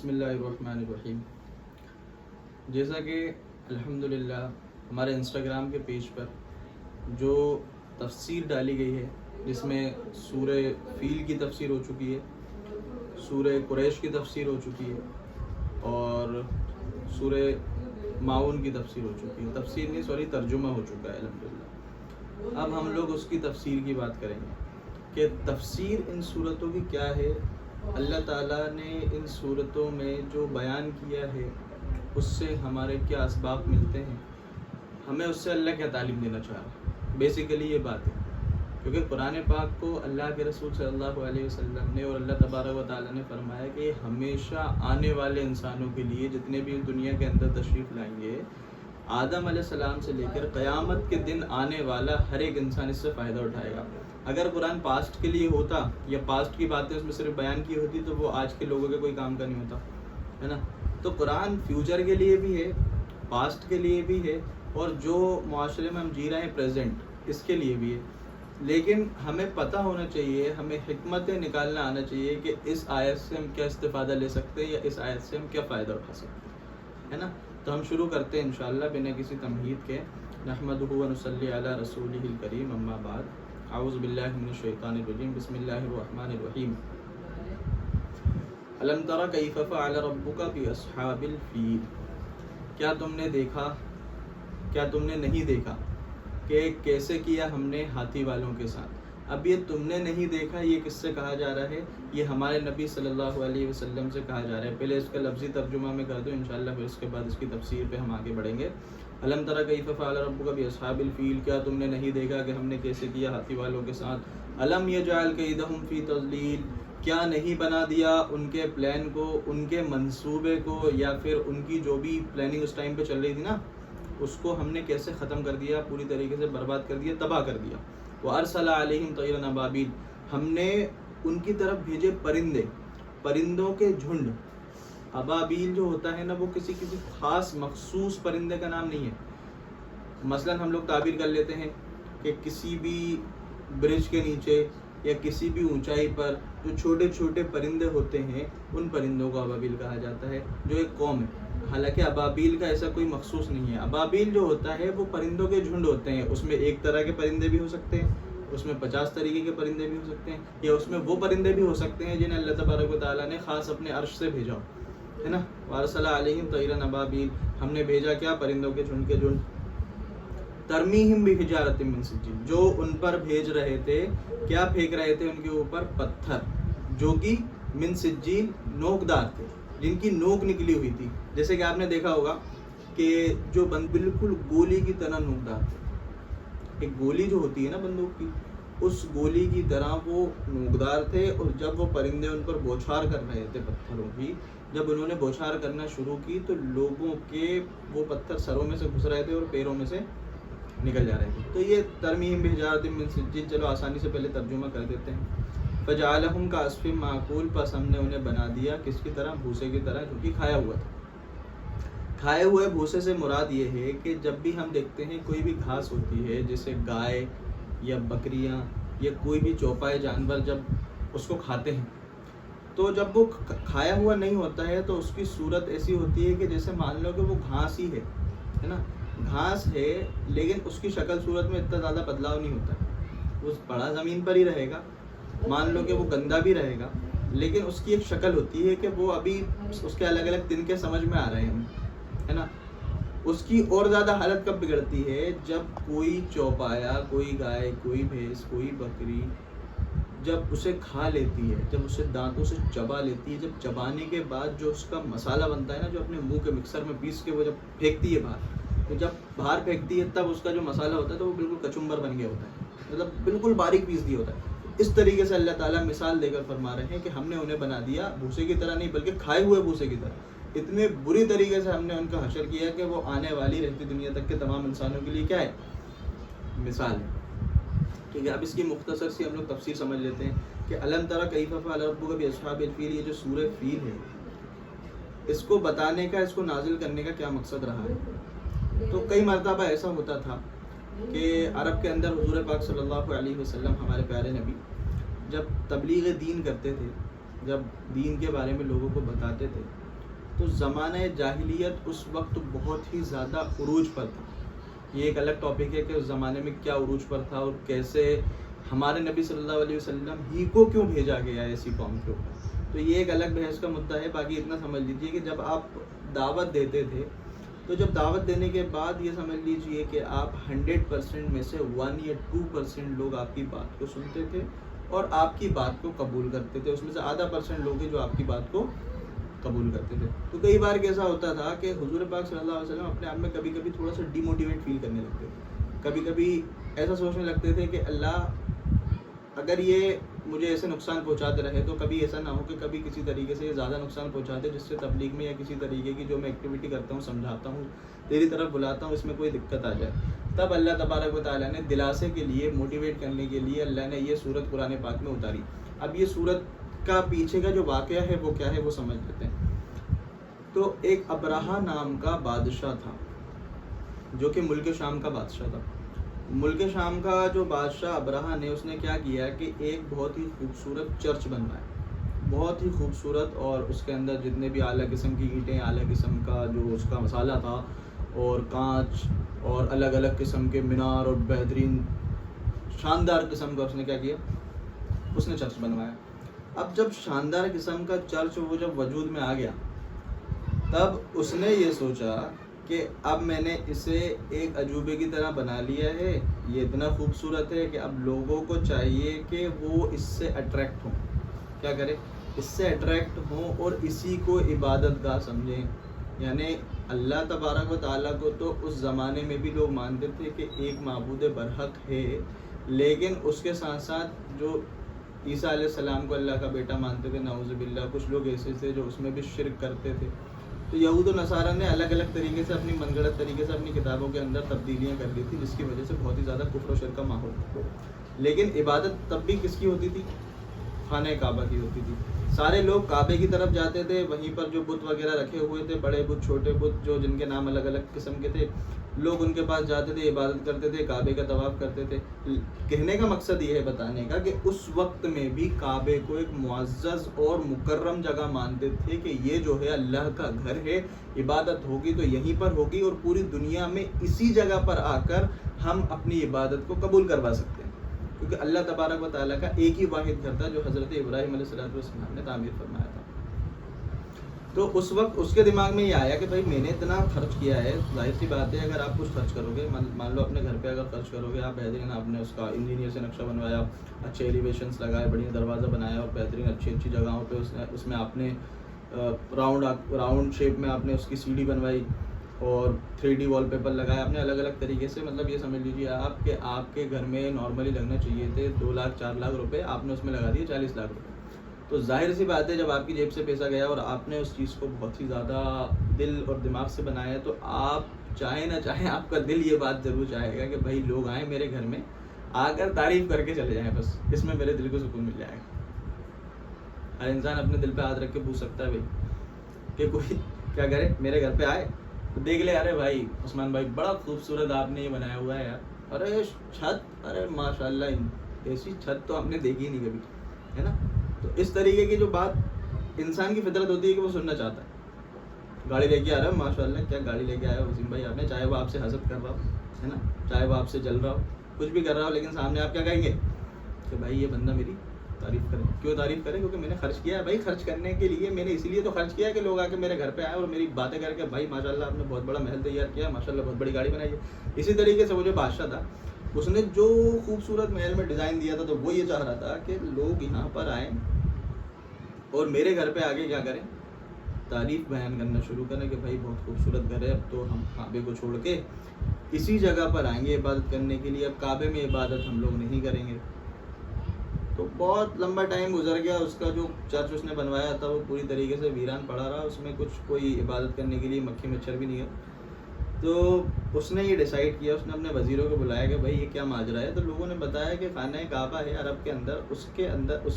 بسم اللہ الرحمن الرحیم۔ جیسا کہ الحمدللہ ہمارے انسٹاگرام کے پیج پر جو تفسیر ڈالی گئی ہے، جس میں سورہ فیل کی تفسیر ہو چکی ہے، سورہ قریش کی تفسیر ہو چکی ہے اور سورہ معاون کی تفسیر ہو چکی ہے، ترجمہ ہو چکا ہے الحمدللہ۔ اب ہم لوگ اس کی تفسیر کی بات کریں گے کہ تفسیر ان صورتوں کی کیا ہے، اللہ تعالیٰ نے ان صورتوں میں جو بیان کیا ہے اس سے ہمارے کیا اسباق ملتے ہیں، ہمیں اس سے اللہ کیا تعلیم دینا چاہ رہا ہے۔ بیسیکلی یہ بات ہے، کیونکہ قرآن پاک کو اللہ کے رسول صلی اللہ علیہ وسلم نے اور اللہ تبارک و تعالیٰ نے فرمایا کہ ہمیشہ آنے والے انسانوں کے لیے، جتنے بھی دنیا کے اندر تشریف لائیں گے، آدم علیہ السلام سے لے کر قیامت کے دن آنے والا ہر ایک انسان اس سے فائدہ اٹھائے گا۔ اگر قرآن پاسٹ کے لیے ہوتا یا پاسٹ کی باتیں اس میں صرف بیان کی ہوتی تو وہ آج کے لوگوں کے کوئی کام کا نہیں ہوتا، ہے نا۔ تو قرآن فیوچر کے لیے بھی ہے، پاسٹ کے لیے بھی ہے، اور جو معاشرے میں ہم جی رہے ہیں پریزنٹ، اس کے لیے بھی ہے۔ لیکن ہمیں پتہ ہونا چاہیے، ہمیں حکمتیں نکالنا آنا چاہیے کہ اس آیت سے ہم کیا استفادہ لے سکتے ہیں یا اس آیت سے ہم کیا فائدہ اٹھا سکتے ہیں، ہے نا۔ تو ہم شروع کرتے ہیں انشاءاللہ بنا کسی تمہید کے۔ نحمدہ و نصلی علی رسولہ الکریم، اما بعد، اعوذ باللہ من الشیطان الرجیم، بسم اللہ الرحمن الرحیم۔ الم تر کیف فعل ربک باصحاب الفیل، کیا تم نے دیکھا، کیا تم نے نہیں دیکھا کہ کیسے کیا ہم نے ہاتھی والوں کے ساتھ۔ اب یہ تم نے نہیں دیکھا، یہ کس سے کہا جا رہا ہے؟ یہ ہمارے نبی صلی اللہ علیہ وسلم سے کہا جا رہا ہے۔ پہلے اس کا لفظی ترجمہ میں کر دوں انشاءاللہ، پھر اس کے بعد اس کی تفسیر پہ ہم آگے بڑھیں گے۔ الم تر کیف فعل ربک باصحاب الفیل، کیا تم نے نہیں دیکھا کہ ہم نے کیسے کیا ہاتھی والوں کے ساتھ۔ الم یجعل کیدہم فی تضلیل، کیا نہیں بنا دیا ان کے پلان کو، ان کے منصوبے کو، یا پھر ان کی جو بھی پلاننگ اس ٹائم پہ چل رہی تھی نا، اس کو ہم نے کیسے ختم کر دیا، پوری طریقے سے برباد کر دیا، تباہ کر دیا۔ وَأَرْسَلَ عَلَيْهِمْ طَيْرًا أَبَابِيلَ، ہم نے ان کی طرف بھیجے پرندے، پرندوں کے جھنڈ۔ ابابیل جو ہوتا ہے نا، وہ کسی خاص مخصوص پرندے کا نام نہیں ہے۔ مثلا ہم لوگ تعبیر کر لیتے ہیں کہ کسی بھی برج کے نیچے یا کسی بھی اونچائی پر جو چھوٹے چھوٹے پرندے ہوتے ہیں، ان پرندوں کو ابابیل کہا جاتا ہے، جو ایک قوم ہے۔ حالانکہ ابابیل کا ایسا کوئی مخصوص نہیں ہے۔ ابابیل جو ہوتا ہے وہ پرندوں کے جھنڈ ہوتے ہیں، اس میں ایک طرح کے پرندے بھی ہو سکتے ہیں، اس میں 50 طریقے کے پرندے بھی ہو سکتے ہیں، یا اس میں وہ پرندے بھی ہو سکتے ہیں جنہیں اللہ تبارک و تعالیٰ نے خاص اپنے عرش سے بھیجا ہو، ہے نا۔ وَأَرْسَلَ عَلَيْهِمْ طَيْرًا أَبَابِيلَ، ہم نے بھیجا کیا؟ پرندوں کے جھنڈ کے جھنڈ۔ ترمیہم بحجارۃ من سجیل، جو ان پر بھیج رہے تھے، کیا پھینک رہے تھے ان کے اوپر؟ پتھر، جو کہ من سجیل، نوکدار تھے، جن کی نوک نکلی ہوئی تھی۔ جیسے کہ آپ نے دیکھا ہوگا کہ جو بالکل گولی کی طرح نوکدار تھے، ایک گولی جو ہوتی ہے نا بندوق کی، اس گولی کی طرح وہ نوکدار تھے۔ اور جب وہ پرندے ان پر بوچھار کر رہے تھے پتھروں کی، جب انہوں نے بوچھار کرنا شروع کی تو لوگوں کے وہ پتھر سروں میں سے گھس رہے تھے اور پیروں میں سے نکل جا رہے تھے۔ تو یہ ترمیہم بحجارۃ من سجیل، چلو آسانی سے پہلے ترجمہ کر دیتے ہیں۔ فجعلہم کعصف معقول، پس ہم نے انہیں بنا دیا کس کی طرح؟ بھوسے کی طرح، جو کہ کھایا ہوا تھا۔ کھائے ہوئے بھوسے سے مراد یہ ہے کہ جب بھی ہم دیکھتے ہیں کوئی بھی گھاس ہوتی ہے، جیسے گائے یا بکریاں یا کوئی بھی چوپائے جانور جب اس کو کھاتے ہیں، تو جب وہ کھایا ہوا نہیں ہوتا ہے تو اس کی صورت ایسی ہوتی ہے کہ جیسے مان لو کہ وہ گھاس ہی ہے نا، گھاس ہے، لیکن اس کی شکل صورت میں اتنا زیادہ بدلاؤ نہیں ہوتا ہے، وہ پڑا زمین پر ہی رہے گا، مان لو کہ وہ گندا بھی رہے گا، لیکن اس کی ایک شکل ہوتی ہے کہ وہ ابھی اس کے الگ الگ تنکے سمجھ میں آ رہے ہیں، ہے نا۔ اس کی اور زیادہ حالت کب بگڑتی ہے؟ جب کوئی چوپایا، کوئی گائے، کوئی بھینس، کوئی بکری جب اسے کھا لیتی ہے، جب اسے دانتوں سے چبا لیتی ہے، جب چبانے کے بعد جو اس کا مسالہ بنتا ہے نا، جو اپنے منہ کے مکسر میں پیس کے وہ جب پھینکتی ہے باہر، تو جب باہر پھینکتی ہے تب اس کا جو مسالہ ہوتا ہے تو وہ بالکل کچمبر بن گیا ہوتا ہے، مطلب بالکل باریک پیس دیا ہوتا ہے۔ اس طریقے سے اللہ تعالیٰ مثال دے کر فرما رہے ہیں کہ ہم نے انہیں بنا دیا بھوسے کی طرح نہیں، بلکہ کھائے ہوئے بھوسے کی طرح۔ اتنے بری طریقے سے ہم نے ان کا حشر کیا کہ وہ آنے والی رہتی دنیا تک کے تمام انسانوں کے لیے کیا ہے؟ مثال ہے۔ ٹھیک ہے، اب اس کی مختصر سی ہم لوگ تفسیر سمجھ لیتے ہیں کہ الم تر کیف فعل ربک باصحاب الفیل، یہ جو سورہ فیل ہے، اس کو بتانے کا، اس کو نازل کرنے کا کیا مقصد رہا ہے؟ تو کئی مرتبہ ایسا ہوتا تھا کہ عرب کے اندر حضور پاک صلی اللہ علیہ وسلم، ہمارے پیارے نبی، جب تبلیغ دین کرتے تھے، جب دین کے بارے میں لوگوں کو بتاتے تھے، زمانہ جاہلیت اس وقت بہت ہی زیادہ عروج پر تھا. یہ ایک الگ ٹاپک ہے کہ اس زمانے میں کیا عروج پر تھا اور کیسے ہمارے نبی صلی اللہ علیہ وسلم ہی کو کیوں بھیجا گیا ایسی قوم کے اوپر. تو یہ ایک الگ بحث کا مدعا ہے. باقی اتنا سمجھ لیجیے کہ جب آپ دعوت دیتے تھے تو جب دعوت دینے کے بعد یہ سمجھ لیجیے کہ آپ 100% میں سے 1 یا 2% لوگ آپ کی بات کو سنتے تھے اور آپ کی بات کو قبول کرتے تھے. اس میں سے آدھا % لوگ ہیں جو آپ کی بات کو قبول کرتے تھے. تو کئی بار کیسا ہوتا تھا کہ حضور پاک صلی اللہ علیہ وسلم اپنے آپ میں کبھی کبھی تھوڑا سا ڈی موٹیویٹ فیل کرنے لگتے تھے. کبھی کبھی ایسا سوچنے لگتے تھے کہ اللہ اگر یہ مجھے ایسے نقصان پہنچاتے رہے تو کبھی ایسا نہ ہو کہ کبھی کسی طریقے سے یہ زیادہ نقصان پہنچاتے جس سے تبلیغ میں یا کسی طریقے کی جو میں ایکٹیویٹی کرتا ہوں سمجھاتا ہوں تیری طرف بلاتا ہوں اس میں کوئی دقت آ جائے. تب اللہ تبارک و تعالیٰ نے دلاسے کے لیے موٹیویٹ کرنے کے لیے اللہ نے یہ صورت قرآن پاک میں اتاری. اب یہ صورت کا پیچھے کا جو واقعہ ہے وہ کیا ہے وہ سمجھ لیتے ہیں. تو ایک ابرہہ نام کا بادشاہ تھا جو کہ ملک شام کا بادشاہ تھا. ملک شام کا جو بادشاہ ابرہہ نے اس نے کیا کیا کہ ایک بہت ہی خوبصورت چرچ بنوایا, بہت ہی خوبصورت, اور اس کے اندر جتنے بھی اعلیٰ قسم کی اینٹیں, اعلیٰ قسم کا جو اس کا مسالہ تھا اور کانچ اور الگ الگ قسم کے مینار اور بہترین شاندار قسم کا اس نے کیا کیا, اس نے چرچ بنوایا. اب جب شاندار قسم کا چرچ وہ جب وجود میں آ گیا تب اس نے یہ سوچا کہ اب میں نے اسے ایک عجوبے کی طرح بنا لیا ہے, یہ اتنا خوبصورت ہے کہ اب لوگوں کو چاہیے کہ وہ اس سے اٹریکٹ ہوں. کیا کرے, اس سے اٹریکٹ ہوں اور اسی کو عبادت گاہ سمجھیں. یعنی اللہ تبارک و تعالیٰ کو تو اس زمانے میں بھی لوگ مانتے تھے کہ ایک معبود برحق ہے, لیکن اس کے ساتھ ساتھ جو عیسیٰ علیہ السلام کو اللہ کا بیٹا مانتے تھے, نعوذ باللہ, کچھ لوگ ایسے تھے جو اس میں بھی شرک کرتے تھے. تو یہود و نصارہ نے الگ الگ طریقے سے اپنی من گھڑت طریقے سے اپنی کتابوں کے اندر تبدیلیاں کر دی تھی, جس کی وجہ سے بہت ہی زیادہ کفر و شرک کا ماحول تھا. لیکن عبادت تب بھی کس کی ہوتی تھی, خانہ کعبہ کی ہوتی تھی. سارے لوگ کعبے کی طرف جاتے تھے, وہیں پر جو بت وغیرہ رکھے ہوئے تھے, بڑے بت چھوٹے بت جو جن کے نام الگ الگ قسم کے تھے, لوگ ان کے پاس جاتے تھے, عبادت کرتے تھے, کعبے کا طواف کرتے تھے. کہنے کا مقصد یہ ہے بتانے کا کہ اس وقت میں بھی کعبے کو ایک معزز اور مکرم جگہ مانتے تھے کہ یہ جو ہے اللہ کا گھر ہے, عبادت ہوگی تو یہیں پر ہوگی اور پوری دنیا میں اسی جگہ پر آ کر ہم اپنی عبادت کو قبول کروا سکتے ہیں, کیونکہ اللہ تبارک و تعالیٰ کا ایک ہی واحد گھر تھا جو حضرت ابراہیم علیہ السلام نے تعمیر فرمایا تھا. تو اس وقت اس کے دماغ میں یہ آیا کہ بھائی میں نے اتنا خرچ کیا ہے, ظاہر سی بات ہے اگر آپ کچھ خرچ کرو گے, مان لو اپنے گھر پہ اگر خرچ کرو گے, آپ بہترین آپ نے اس کا انجینئر سے نقشہ بنوایا, اچھے ایلیویشنس لگائے, بڑھیا دروازہ بنایا اور بہترین اچھی اچھی جگہوں پہ اس میں آپ نے راؤنڈ شیپ میں آپ نے اس کی سیڑھی بنوائی اور 3D وال پیپر لگایا آپ نے الگ الگ طریقے سے. مطلب یہ سمجھ لیجیے آپ کہ آپ کے گھر میں نارملی لگنا چاہیے تھے 2 لاکھ 4 لاکھ روپے, آپ نے اس میں لگا دیے 40 لاکھ روپے. تو ظاہر سی بات ہے جب آپ کی جیب سے پیسہ گیا اور آپ نے اس چیز کو بہت ہی زیادہ دل اور دماغ سے بنایا, تو آپ چاہیں نہ چاہیں آپ کا دل یہ بات ضرور چاہے گا کہ بھائی لوگ آئیں میرے گھر میں, آ کر تعریف کر کے چلے جائیں, بس اس میں میرے دل کو سکون مل جائے گا. ہر انسان اپنے دل پہ ہاتھ رکھ کے پوچھ سکتا ہے بھائی کہ کوئی کیا کرے, میرے گھر پہ آئے تو دیکھ لے, ارے بھائی عثمان بھائی بڑا خوبصورت آپ نے یہ بنایا ہوا ہے یار, ارے چھت, ارے ماشاء اللہ ایسی چھت تو ہم نے دیکھی نہیں کبھی, ہے نا. تو اس طریقے کی جو بات انسان کی فطرت ہوتی ہے کہ وہ سننا چاہتا ہے. گاڑی لے کے آ رہا ہے, ماشاء اللہ کیا گاڑی لے کے آیا وسیم بھائی آپ نے, چاہے وہ آپ سے حسد کر رہا ہو, ہے نا, چاہے وہ آپ سے جل رہا ہو, کچھ بھی کر رہا ہو, لیکن سامنے آپ کیا کہیں گے کہ بھائی یہ بندہ میری تعریف کرے. کیوں تعریف کرے, کیونکہ میں نے خرچ کیا ہے. بھائی خرچ کرنے کے لیے میں نے اسی لیے تو خرچ کیا ہے کہ لوگ آ کے میرے گھر پہ آئے اور میری باتیں کر کے بھائی ماشاء اللہ آپ نے بہت بڑا محل تیار کیا, ماشاء اللہ بہت بڑی گاڑی بنائی ہے. اسی طریقے سے وہ جو بادشاہ تھا اس نے جو خوبصورت محل میں ڈیزائن دیا تھا تو وہ یہ چاہ رہا تھا کہ لوگ یہاں پر آئیں اور میرے گھر پہ آگے کیا کریں, تعریف بیان کرنا شروع کریں کہ بھائی بہت خوبصورت گھر ہے, اب تو ہم کعبے کو چھوڑ کے اسی جگہ پر آئیں گے عبادت کرنے کے لیے, اب کعبے میں عبادت ہم لوگ نہیں کریں گے. تو بہت لمبا ٹائم گزر گیا, اس کا جو چرچ اس نے بنوایا تھا وہ پوری طریقے سے ویران پڑا رہا, اس میں کچھ کوئی عبادت کرنے کے لیے مکھی مچھر بھی نہیں ہے. تو اس نے یہ ڈیسائیڈ کیا, اس نے اپنے وزیروں کو بلایا کہ بھائی یہ کیا ماجرا ہے. تو لوگوں نے بتایا کہ خانہ کعبہ ہے عرب کے اندر, اس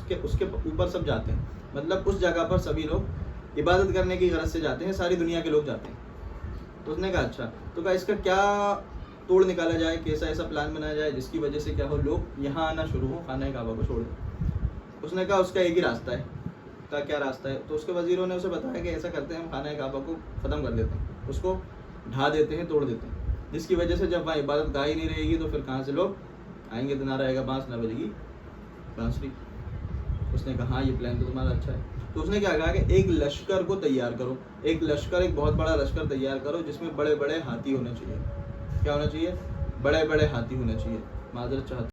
کے اوپر سب جاتے ہیں, مطلب اس جگہ پر سبھی لوگ عبادت کرنے کی غرض سے جاتے ہیں, ساری دنیا کے لوگ جاتے ہیں. تو اس نے کہا اچھا, تو کہا اس کا کیا توڑ نکالا جائے, کیسا ایسا پلان بنایا جائے جس کی وجہ سے کیا ہو, لوگ یہاں آنا شروع ہو, خانہ کعبہ کو چھوڑ دیں. اس نے کہا اس کا ایک ہی راستہ ہے, کا کیا راستہ ہے. تو اس کے وزیروں نے اسے بتایا کہ ایسا کرتے ہیں ہم خانہ کعبہ کو ختم کر دیتے ہیں, اس کو ڈھا دیتے ہیں, توڑ دیتے ہیں, جس کی وجہ سے جب وہاں عبادت گاہ ہی نہیں رہے گی تو پھر کہاں سے لوگ آئیں گے, تو نہ رہے گا بانس نہ بجے گی بانسری. اس نے کہا ہاں یہ پلان تو تمہارا اچھا ہے. تو اس نے کیا کہا کہ ایک لشکر کو تیار کرو, ایک بہت بڑا لشکر تیار کرو جس میں بڑے بڑے ہاتھی ہونے چاہیے. کیا ہونا چاہیے؟ بڑے بڑے ہاتھی ہونے چاہیے. معذرت چاہتا